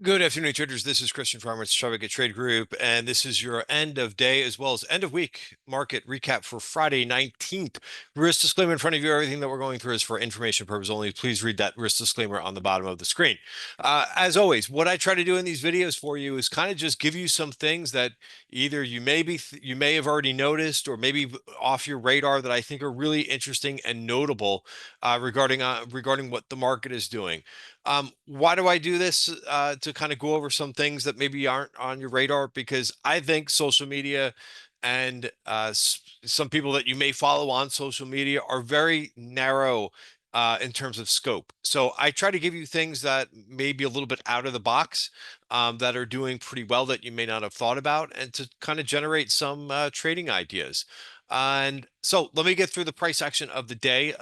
Good afternoon, traders. This is Christian Farmer at Extravagant Trade Group, and this is your end of day as well as end of week market recap for Friday 19th. Risk disclaimer in front of you. Everything that we're going through is for information purpose only. Please read that risk disclaimer on the bottom of the screen. As always, what I try to do in these videos for you is kind of just give you some things that either you may have already noticed or maybe off your radar that I think are really interesting and notable regarding what the market is doing. Why do I do this? To kind of go over some things that maybe aren't on your radar, because I think social media and some people that you may follow on social media are very narrow in terms of scope. So I try to give you things that may be a little bit out of the box, that are doing pretty well that you may not have thought about, and to kind of generate some trading ideas. And so let me get through the price action of the day,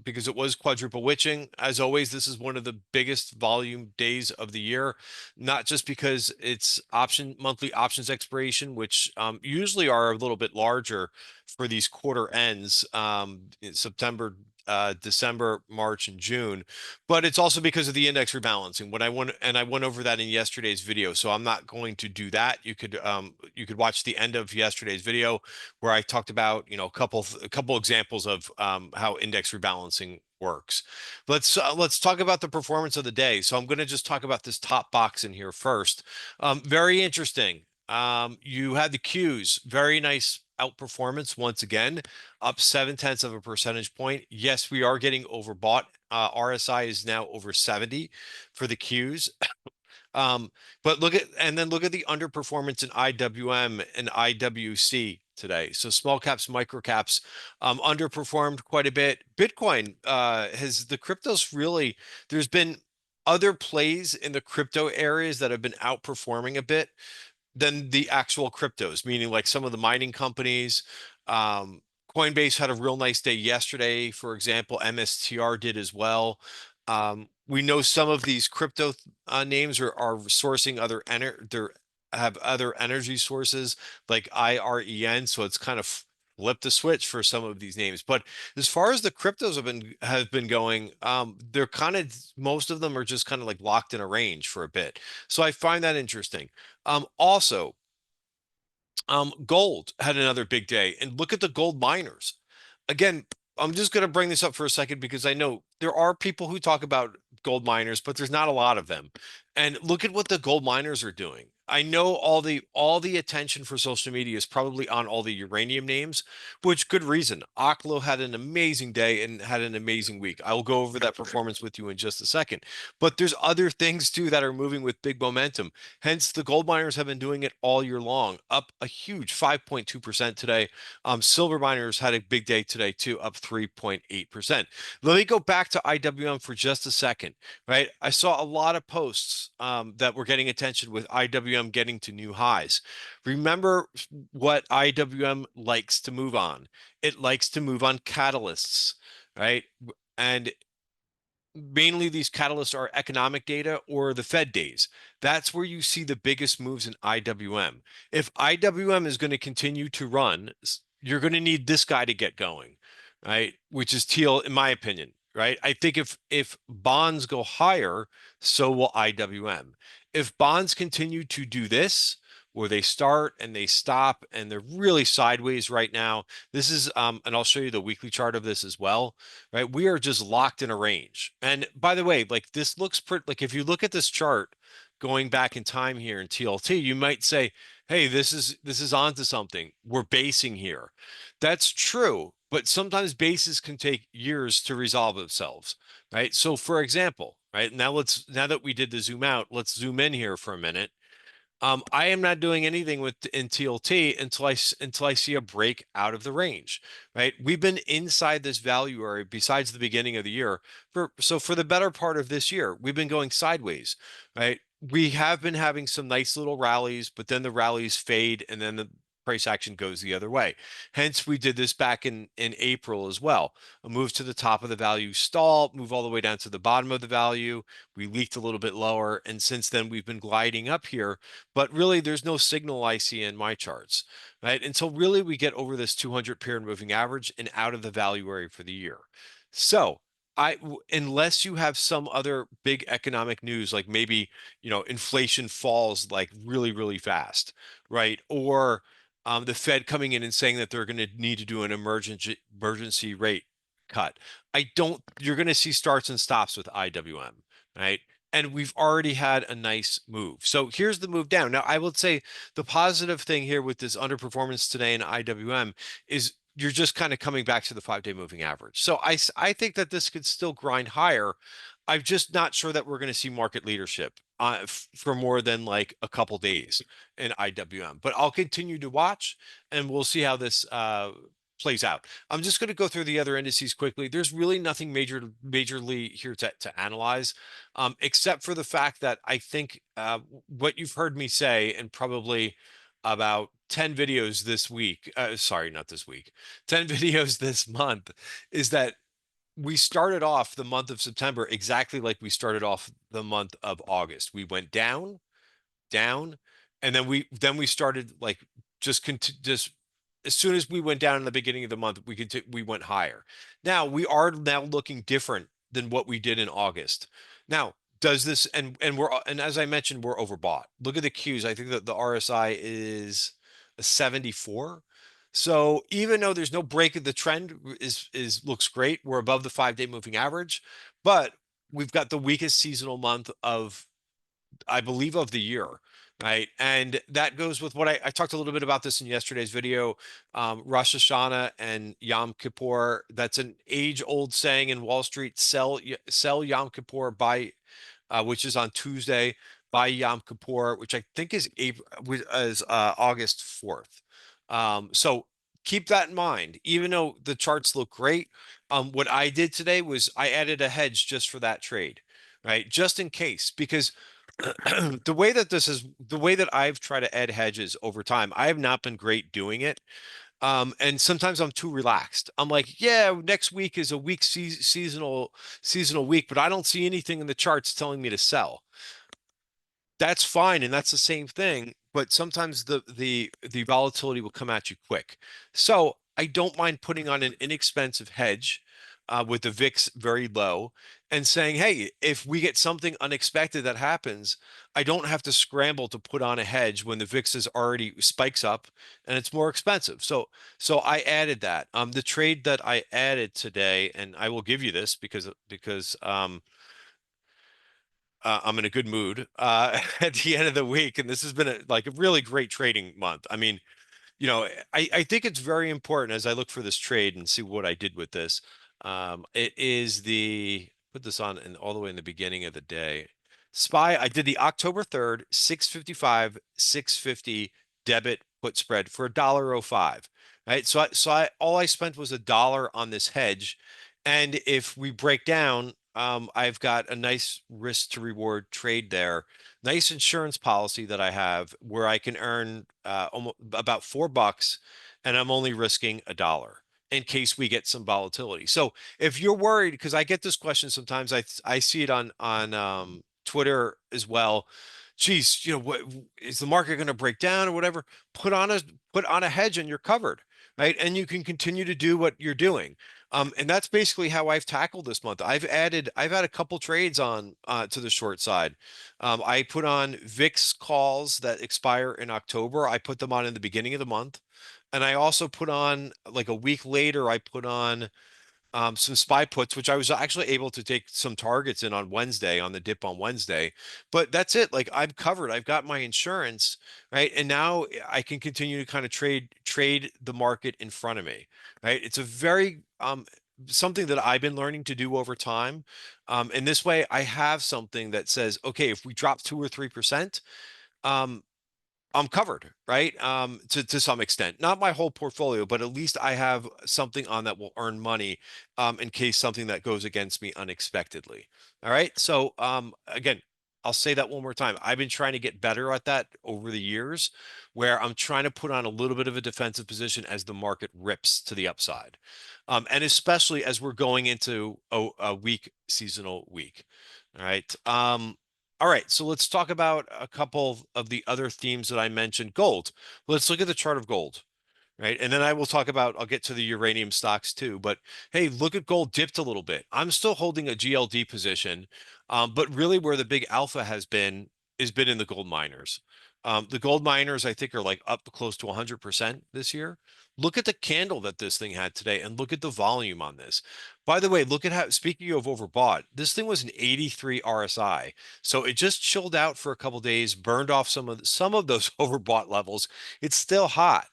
because it was quadruple witching. As always, this is one of the biggest volume days of the year, not just because it's monthly options expiration, which usually are a little bit larger for these quarter ends, in September, December, March, and June, but it's also because of the index rebalancing. I went over that in yesterday's video, so I'm not going to do that. You could watch the end of yesterday's video where I talked about, a couple examples of how index rebalancing works. Let's talk about the performance of the day. So I'm going to just talk about this top box in here first. Very interesting. You had the Qs, very nice outperformance once again, up 0.7 of a percentage point. Yes, we are getting overbought. RSI is now over 70 for the Qs. But look at the underperformance in IWM and IWC today. So small caps, micro caps, underperformed quite a bit. Bitcoin has the cryptos really, there's been other plays in the crypto areas that have been outperforming a bit than the actual cryptos, meaning like some of the mining companies. Coinbase had a real nice day yesterday, for example. MSTR did as well. We know some of these crypto names are sourcing have other energy sources like IREN, so it's kind of flipped the switch for some of these names. But as far as the cryptos have been going, they're kind of, most of them are just kind of like locked in a range for a bit. So I find that interesting. Also, gold had another big day, and look at the gold miners. Again, I'm just going to bring this up for a second because I know there are people who talk about gold miners, but there's not a lot of them. And look at what the gold miners are doing. I know all the attention for social media is probably on all the uranium names, which good reason. OKLO had an amazing day and had an amazing week. I will go over that performance with you in just a second. But there's other things too that are moving with big momentum. Hence, the gold miners have been doing it all year long, up a huge 5.2% today. Silver miners had a big day today too, up 3.8%. Let me go back to IWM for just a second, right? I saw a lot of posts that were getting attention with IWM getting to new highs. Remember what IWM likes to move on. It likes to move on catalysts, right? And mainly these catalysts are economic data or the Fed days. That's where you see the biggest moves in IWM. If IWM is going to continue to run, you're going to need this guy to get going, right? Which is teal, in my opinion, right? I think if bonds go higher, so will IWM. If bonds continue to do this, where they start and they stop and they're really sideways right now. This is, and I'll show you the weekly chart of this as well, right? We are just locked in a range. And by the way, like this looks pretty, like if you look at this chart going back in time here in TLT, you might say, hey, this is onto something. We're basing here. That's true, but sometimes bases can take years to resolve themselves, right? So for example, right now that we did the zoom out, let's zoom in here for a minute. I am not doing anything with in TLT until I see a break out of the range, right? We've been inside this value area besides the beginning of the year for the better part of this year. We've been going sideways, right? We have been having some nice little rallies, but then the rallies fade and then the price action goes the other way. Hence, we did this back in April as well. A move to the top of the value, stall, move all the way down to the bottom of the value. We leaked a little bit lower, and since then we've been gliding up here. But really, there's no signal I see in my charts, right? Until really we get over this 200 period moving average and out of the value area for the year. So unless you have some other big economic news, like maybe, inflation falls like really, really fast, right? Or the Fed coming in and saying that they're going to need to do an emergency rate cut. You're going to see starts and stops with IWM, right? And we've already had a nice move. So here's the move down. Now, I would say the positive thing here with this underperformance today in IWM is you're just kind of coming back to the 5-day moving average. So I think that this could still grind higher. I'm just not sure that we're going to see market leadership for more than like a couple days in IWM. But I'll continue to watch, and we'll see how this plays out. I'm just going to go through the other indices quickly. There's really nothing majorly here to analyze, except for the fact that I think what you've heard me say, and probably about 10 videos this week, sorry, not this week, 10 videos this month, is that we started off the month of September exactly like we started off the month of August. We went down, and then we started like just as soon as we went down in the beginning of the month, we went higher. Now we are now looking different than what we did in August. Now, does this and as I mentioned, we're overbought. Look at the Qs. I think that the RSI is a 74. So even though there's no break of the trend is looks great, we're above the 5-day moving average, but we've got the weakest seasonal month of, I believe, of the year, right? And that goes with what I talked a little bit about this in yesterday's video. Rosh Hashanah and Yom Kippur. That's an age-old saying in Wall Street: sell Yom Kippur, buy, which is on Tuesday, buy Yom Kippur, which I think is August 4th. So keep that in mind. Even though the charts look great, what I did today was I added a hedge just for that trade, right? Just in case, because the way that I've tried to add hedges over time, I have not been great doing it. And sometimes I'm too relaxed. I'm like, yeah, next week is a weak seasonal week, but I don't see anything in the charts telling me to sell. That's fine, and that's the same thing, but sometimes the volatility will come at you quick. So I don't mind putting on an inexpensive hedge with the VIX very low and saying, hey, if we get something unexpected that happens, I don't have to scramble to put on a hedge when the VIX is already spikes up and it's more expensive. So I added that. The trade that I added today, and I will give you this because I'm in a good mood at the end of the week, and this has been a really great trading month. I mean, I think it's very important as I look for this trade and see what I did with this. It is put this on and all the way in the beginning of the day. SPY, I did the October 3rd, 655, 650 debit put spread for $1.05. Right. All I spent was $1 on this hedge. And if we break down, I've got a nice risk to reward trade there. Nice insurance policy that I have where I can earn almost about $4, and I'm only risking $1 in case we get some volatility. So if you're worried, because I get this question sometimes, I see it on Twitter as well. Geez, what is the market going to break down or whatever? Put on a hedge and you're covered, right? And you can continue to do what you're doing. And that's basically how I've tackled this month. I've had a couple trades on to the short side. I put on VIX calls that expire in October. I put them on in the beginning of the month. And I also put on, like a week later, I put on some SPY puts, which I was actually able to take some targets in on Wednesday, on the dip on Wednesday. But that's it. Like, I'm covered. I've got my insurance, right? And now I can continue to kind of trade the market in front of me, right? It's a very something that I've been learning to do over time. And this way I have something that says, okay, if we drop 2 or 3%, um, I'm covered, right? To some extent, not my whole portfolio, but at least I have something on that will earn money, in case something that goes against me unexpectedly. All right. So, again, I'll say that one more time. I've been trying to get better at that over the years, where I'm trying to put on a little bit of a defensive position as the market rips to the upside. And especially as we're going into a weak seasonal week. All right. All right, so let's talk about a couple of the other themes that I mentioned. Gold. Let's look at the chart of gold, right? And then I will talk about, I'll get to the uranium stocks too, but hey, look at gold dipped a little bit. I'm still holding a GLD position, but really where the big alpha has been in the gold miners. The gold miners, I think, are like up close to 100% this year. Look at the candle that this thing had today and look at the volume on this. By the way, look at how, speaking of overbought, this thing was an 83 RSI. So it just chilled out for a couple days, burned off some of those overbought levels. It's still hot,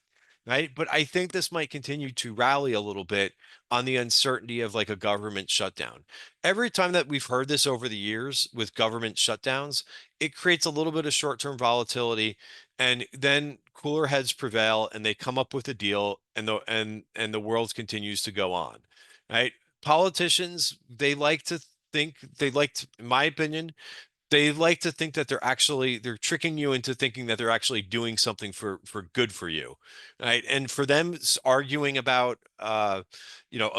right? But I think this might continue to rally a little bit on the uncertainty of like a government shutdown. Every time that we've heard this over the years with government shutdowns, it creates a little bit of short-term volatility, and then cooler heads prevail and they come up with a deal, and the world continues to go on, right? Politicians, they like to, in my opinion, they like to think that they're tricking you into thinking that they're actually doing something for good for you, right? And for them, arguing about a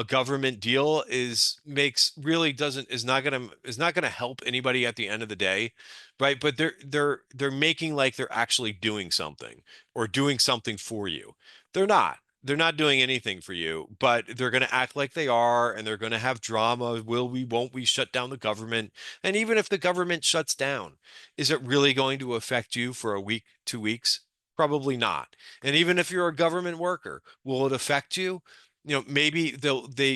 government deal is makes really doesn't is not gonna help anybody at the end of the day, right? But they're making like they're actually doing something or doing something for you. They're not. They're not doing anything for you, but they're going to act like they are, and they're going to have drama. Will we, won't we shut down the government? And even if the government shuts down, is it really going to affect you for a week, 2 weeks? Probably not. And even if you're a government worker, will it affect you? Maybe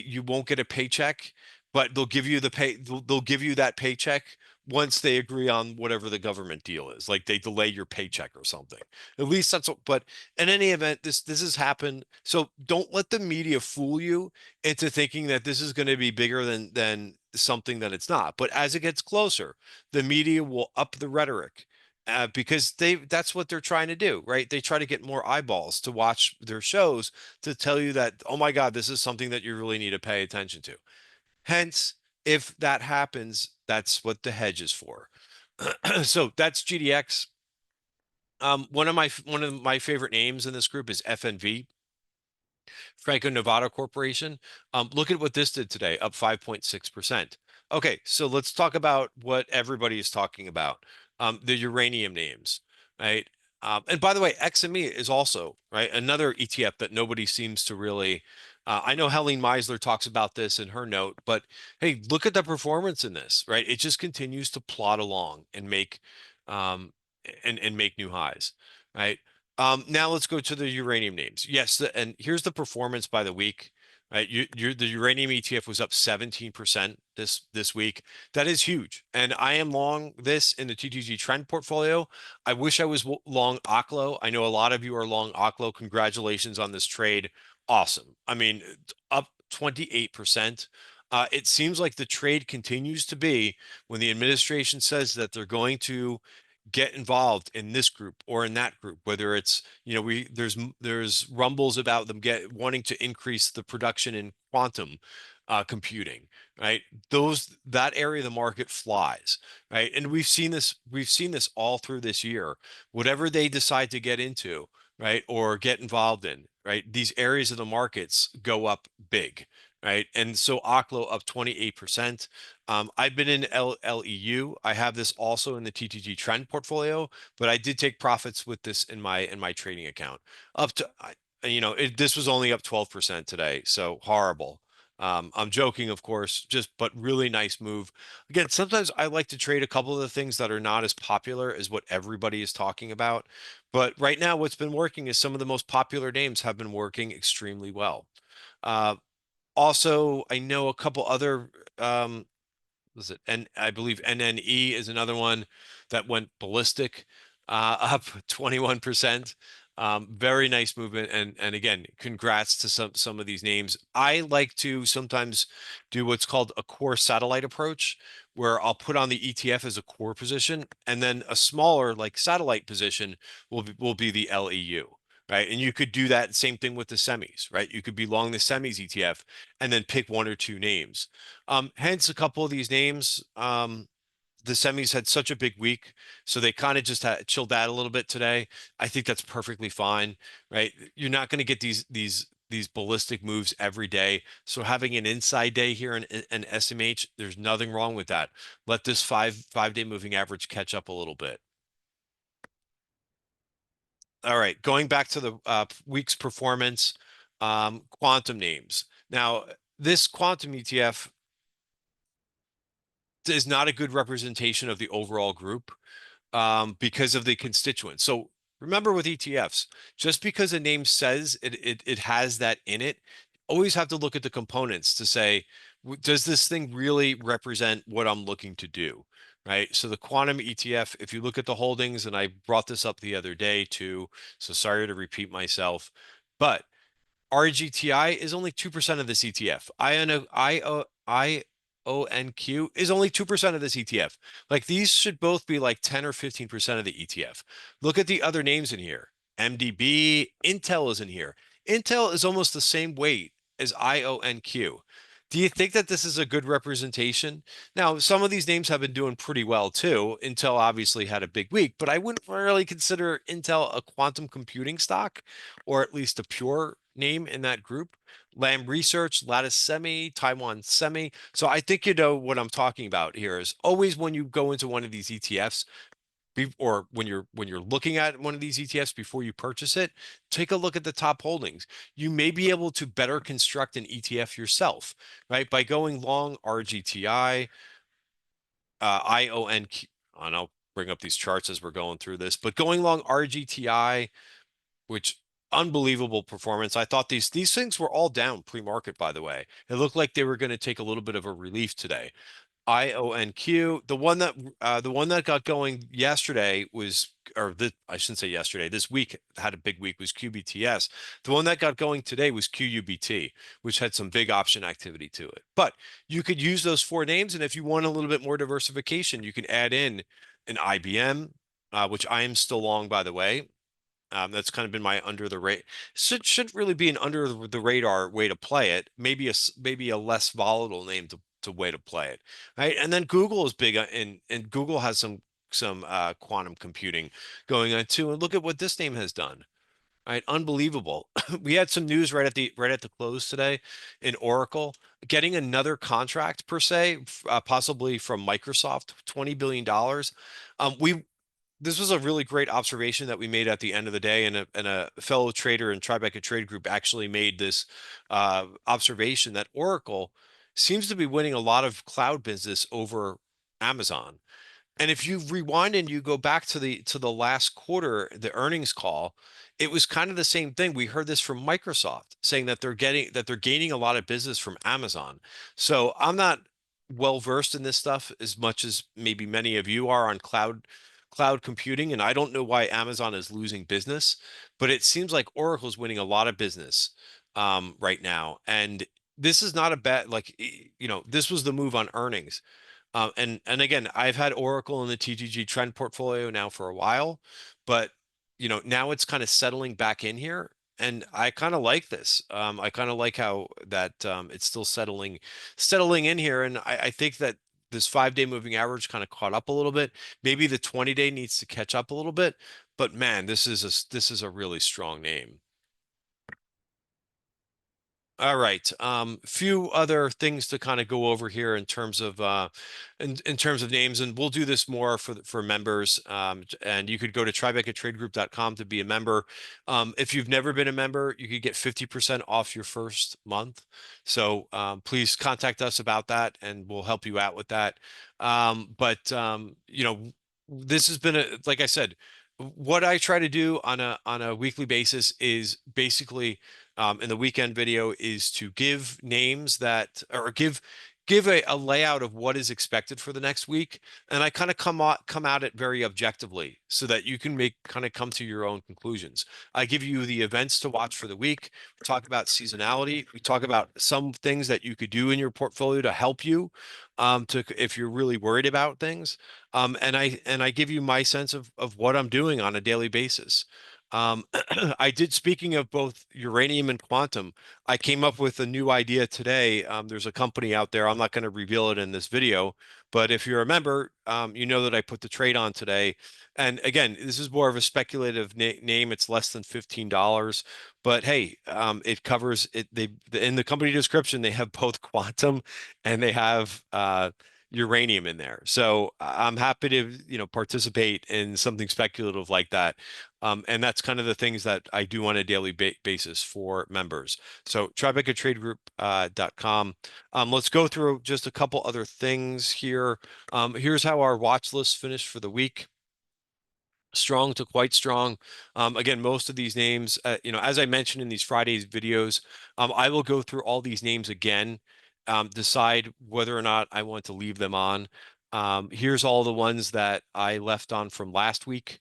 you won't get a paycheck, but they'll give you that paycheck once they agree on whatever the government deal is. Like they delay your paycheck or something. At least that's what, but in any event, this has happened. So don't let the media fool you into thinking that this is going to be bigger than something that it's not. But as it gets closer, the media will up the rhetoric, because that's what they're trying to do, right? They try to get more eyeballs to watch their shows to tell you that, oh my God, this is something that you really need to pay attention to. Hence, if that happens, that's what the hedge is for. So that's GDX. One of my favorite names in this group is FNV. Franco-Nevada Corporation. Look at what this did today, up 5.6%. Okay, so let's talk about what everybody is talking about, the uranium names, right? And by the way, XME is also, right, another ETF that nobody seems to really. I know Helene Meisler talks about this in her note, but hey, look at the performance in this, right? It just continues to plod along and um, make new highs, right? Now let's go to the uranium names. Yes, and here's the performance by the week. Right, the uranium ETF was up 17% this week. That is huge, and I am long this in the TTG trend portfolio. I wish I was long OKLO. I know a lot of you are long OKLO. Congratulations on this trade. Awesome. I mean, up 28%. It seems like the trade continues to be when the administration says that they're going to get involved in this group or in that group, whether it's, there's rumbles about them wanting to increase the production in quantum computing, right? That area of the market flies, right? And we've seen this all through this year. Whatever they decide to get into, right, or get involved in, right, these areas of the markets go up big, right? And so OKLO up 28%. I've been in LEU. I have this also in the TTG trend portfolio, but I did take profits with this in my trading account. Up to, this was only up 12% today, so horrible. I'm joking, of course, but really nice move. Again, sometimes I like to trade a couple of the things that are not as popular as what everybody is talking about. But right now, what's been working is some of the most popular names have been working extremely well. Uh, Also, I know a couple other was it? And I believe NNE is another one that went ballistic, up 21%. Very nice movement, and again, congrats to some of these names. I like to sometimes do what's called a core satellite approach, where I'll put on the ETF as a core position, and then a smaller like satellite position will be the LEU. Right. And you could do that same thing with the semis, right? You could be long the semis ETF and then pick one or two names. Hence a couple of these names. The semis had such a big week, so they kind of just had chilled out a little bit today. I think that's perfectly fine, right? You're not going to get these ballistic moves every day. So having an inside day here in SMH, there's nothing wrong with that. Let this five day moving average catch up a little bit. All right, going back to the week's performance, quantum names. Now, this quantum ETF is not a good representation of the overall group because of the constituents. So remember with ETFs, just because a name says it has that in it, always have to look at the components to say, does this thing really represent what I'm looking to do? Right. So the quantum ETF, if you look at the holdings, and I brought this up the other day too, so sorry to repeat myself, but RGTI is only 2% of this ETF. IONQ is only 2% of this ETF. Like these should both be like 10 or 15% of the ETF. Look at the other names in here. MDB, Intel is in here. Intel is almost the same weight as IONQ. Do you think that this is a good representation? Now, some of these names have been doing pretty well too. Intel obviously had a big week, but I wouldn't really consider Intel a quantum computing stock, or at least a pure name in that group. Lam Research, Lattice Semi, Taiwan Semi. So I think you know what I'm talking about here is always when you go into one of these ETFs, or when you're looking at one of these ETFs before you purchase it, take a look at the top holdings. You may be able to better construct an ETF yourself, right? By going long RGTI, IONQ, and I'll bring up these charts as we're going through this, but going long RGTI, which unbelievable performance. I thought these things were all down pre-market, by the way. It looked like they were going to take a little bit of a relief today. IONQ, the one that got going yesterday was, or I shouldn't say yesterday, this week had a big week, was QBTS. The one that got going today was QUBT, which had some big option activity to it. But you could use those four names, and if you want a little bit more diversification, you can add in an IBM, which I am still long, by the way. That's kind of been my under the rate. Should really be an under the radar way to play it. Maybe a less volatile name to way to play it, right? And then Google is big, and Google has some quantum computing going on too. And look at what this name has done. Right, unbelievable. We had some news right at the close today in Oracle getting another contract per se, possibly from Microsoft, $20 billion. We This was a really great observation that we made at the end of the day, and a fellow trader in Tribeca Trade Group actually made this observation that Oracle seems to be winning a lot of cloud business over Amazon. And if you rewind and you go back to the last quarter, the earnings call, it was kind of the same thing. We heard this from Microsoft saying that they're gaining a lot of business from Amazon. So I'm not well versed in this stuff as much as maybe many of you are on cloud computing, and I don't know why Amazon is losing business, but it seems like Oracle's winning a lot of business right now. And this is not a bad, like, this was the move on earnings. And again, I've had Oracle in the TTG trend portfolio now for a while, but now it's kind of settling back in here, and I kind of like this. I kind of like how that it's still settling in here, and I think that this 5-day moving average kind of caught up a little bit. Maybe the 20-day needs to catch up a little bit, but man, this is a really strong name. All right. Few other things to kind of go over here in terms of in terms of names, and we'll do this more for members. And you could go to tribecatradegroup.com to be a member. If you've never been a member, you could get 50% off your first month. So please contact us about that, and we'll help you out with that. But this has been like I said, what I try to do on a weekly basis is basically in the weekend video is to give names that, or give a layout of what is expected for the next week, and I kind of come at it very objectively so that you can come to your own conclusions. I give you the events to watch for the week. We talk about seasonality. We talk about some things that you could do in your portfolio to help you, to if you're really worried about things. And I give you my sense of what I'm doing on a daily basis. Speaking of both uranium and quantum, I came up with a new idea today. There's a company out there, I'm not going to reveal it in this video, but if you're a member, you know that I put the trade on today. And again, this is more of a speculative name. It's less than $15, but hey, it covers it. In the company description, they have both quantum and they have uranium in there. So I'm happy to, participate in something speculative like that. And that's kind of the things that I do on a daily basis for members. So TribecaTradeGroup.com. Let's go through just a couple other things here. Here's how our watch list finished for the week. Strong to quite strong. Again, most of these names, as I mentioned in these Fridays videos, I will go through all these names again, decide whether or not I want to leave them on. Here's all the ones that I left on from last week.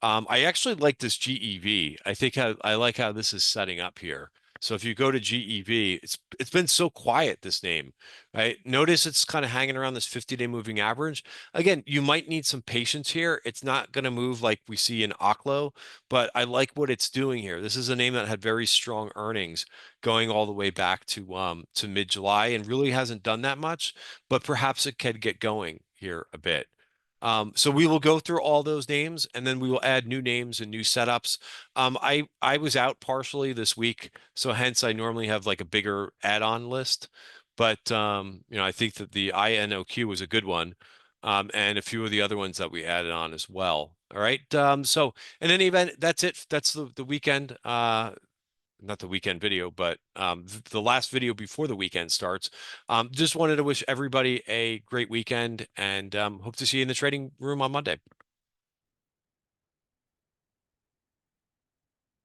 I actually like this GEV. I think I like how this is setting up here. So if you go to GEV, it's been so quiet, this name, right? Notice it's kind of hanging around this 50-day moving average. Again, you might need some patience here. It's not going to move like we see in OKLO, but I like what it's doing here. This is a name that had very strong earnings going all the way back to mid-July and really hasn't done that much, but perhaps it could get going here a bit. So we will go through all those names and then we will add new names and new setups. I was out partially this week, so hence I normally have like a bigger add-on list. But I think that the INOQ was a good one, and a few of the other ones that we added on as well. All right. So in any event, that's it. That's the weekend. Not the weekend video, but the last video before the weekend starts. Just wanted to wish everybody a great weekend and hope to see you in the trading room on Monday.